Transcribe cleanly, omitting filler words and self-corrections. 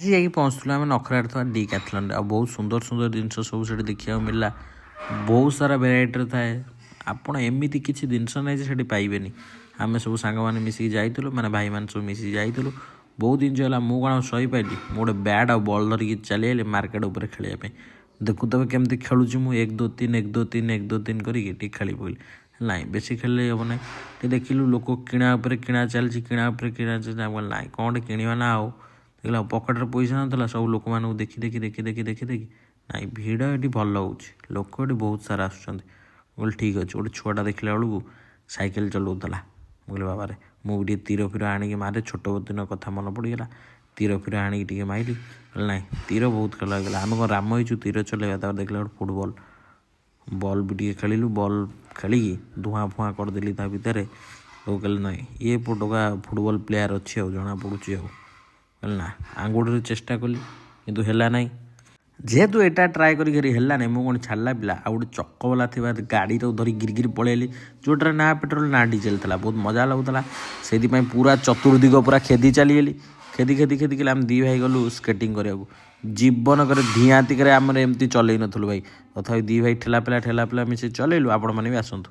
ଆଜି ଯାଇକି ପହଞ୍ଚୁଥିଲୁ ଆମେ ନଖରାରେ ଥିବା ଡିକାଥଲନରେ। ଆଉ ବହୁତ ସୁନ୍ଦର ସୁନ୍ଦର ଜିନିଷ ସବୁ ସେଠି ଦେଖିବାକୁ ମିଳିଲା। ବହୁତ ସାରା ଭେରାଇଟିର ଥାଏ। ଆପଣ ଏମିତି କିଛି ଜିନିଷ ନାହିଁ ଯେ ସେଠି ପାଇବେନି। ଆମେ ସବୁ ସାଙ୍ଗମାନେ ମିଶିକି ଯାଇଥିଲୁ, ମାନେ ଭାଇମାନେ ସବୁ ମିଶିକି ଯାଇଥିଲୁ। ବହୁତ ଜିନିଷ ହେଲା, ମୁଁ କ'ଣ ସହିପାରିଲି। ମୁଁ ଗୋଟେ ବ୍ୟାଟ୍ ଆଉ ବଲ୍ ଧରିକି ଚାଲିଆଇଲି ମାର୍କେଟ ଉପରେ ଖେଳିବା ପାଇଁ। ଦେଖୁଥିବେ କେମିତି ଖେଳୁଛି ମୁଁ, 1 2 3 1 2 3 1 2 3 କରିକି ଟିକେ ଖେଳି ପଡ଼ିଲି। ନାଇଁ ବେଶୀ ଖେଳିଲେ ହେବ ନାହିଁ। ଟିକେ ଦେଖିଲୁ ଲୋକ କିଣା ଉପରେ କିଣା ଚାଲିଛି, କିଣା ଉପରେ କିଣା ଚାଲିଛି। ଆମେ ନାଇଁ କ'ଣ ଗୋଟେ କିଣିବା ନା ଆଉ। ଦେଖିଲା ପକେଟରେ ପଇସା ନଥିଲା, ସବୁ ଲୋକମାନଙ୍କୁ ଦେଖି ନାଇଁ ଭିଡ଼ ଏଠି ଭଲ ହେଉଛି, ଲୋକ ଏଠି ବହୁତ ସାରା ଆସୁଛନ୍ତି। ମୁଁ କହିଲି ଠିକ୍ ଅଛି। ଗୋଟେ ଛୁଆଟା ଦେଖିଲା ବେଳକୁ ସାଇକେଲ ଚଲାଉଥିଲା। ମୁଁ କହିଲି ବାବାରେ, ମୁଁ ବି ଟିକେ ତୀର ଫିର ଆଣିକି ମାରେ, ଛୋଟ ଦିନ କଥା ମନେ ପଡ଼ିଗଲା। ତୀର ଫିର ଆଣିକି ଟିକେ ମାଇଲି। ନାଇଁ ତୀର ବହୁତ ଖେଳ ହେଇଗଲା। ଆମେ କ'ଣ ରାମ ହେଇଛୁ ତୀର ଚଲେଇବା। ତାପରେ ଦେଖିଲା ଗୋଟେ ଫୁଟବଲ୍, ବଲ୍ ବି ଟିକେ ଖେଳିଲୁ। ବଲ୍ ଖେଳିକି ଧୂଆଁ ଫୁଆଁ କରିଦେଲି ତା ଭିତରେ। ସବୁ କହିଲେ ନାଇଁ ଇଏ ଟୋକା ଫୁଟବଲ୍ ପ୍ଲେୟାର୍ ଅଛି ଆଉ ଜଣାପଡ଼ୁଛି ଆଉ। କହିଲେ ନା, ଆଙ୍ଗୁଠିରେ ଚେଷ୍ଟା କଲି କିନ୍ତୁ ହେଲା ନାହିଁ। ଯେହେତୁ ଏଇଟା ଟ୍ରାଏ କରିକି ହେଲା ନାହିଁ, ମୁଁ କ'ଣ ଛାଡ଼ିଲା ପିଲା ଆଉ ଗୋଟେ ଚକବାଲା ଥିବା ଗାଡ଼ିର ଧରି ଗିରିଗିରି ପଳେଇଲି, ଯେଉଁଟାରେ ନା ପେଟ୍ରୋଲ ନା ଡିଜେଲ ଥିଲା। ବହୁତ ମଜା ଲାଗୁଥିଲା। ସେଇଥିପାଇଁ ପୁରା ଚତୁର୍ଦିଗ ପୁରା ଖେଦି ଚାଲିଗଲି। ଖେଦି ଆମେ ଦୁଇ ଭାଇ ଗଲୁ ସ୍କେଟିଂ କରିବାକୁ। ଜୀବନକରେ ଧିଆଁତିକରେ ଆମର ଏମିତି ଚଲେଇ ନଥିଲୁ ଭାଇ। ତଥାପି ଦୁଇ ଭାଇ ଠେଲା ପେଲା ମିଶି ଚଲେଇଲୁ। ଆପଣମାନେ ବି ଆସନ୍ତୁ।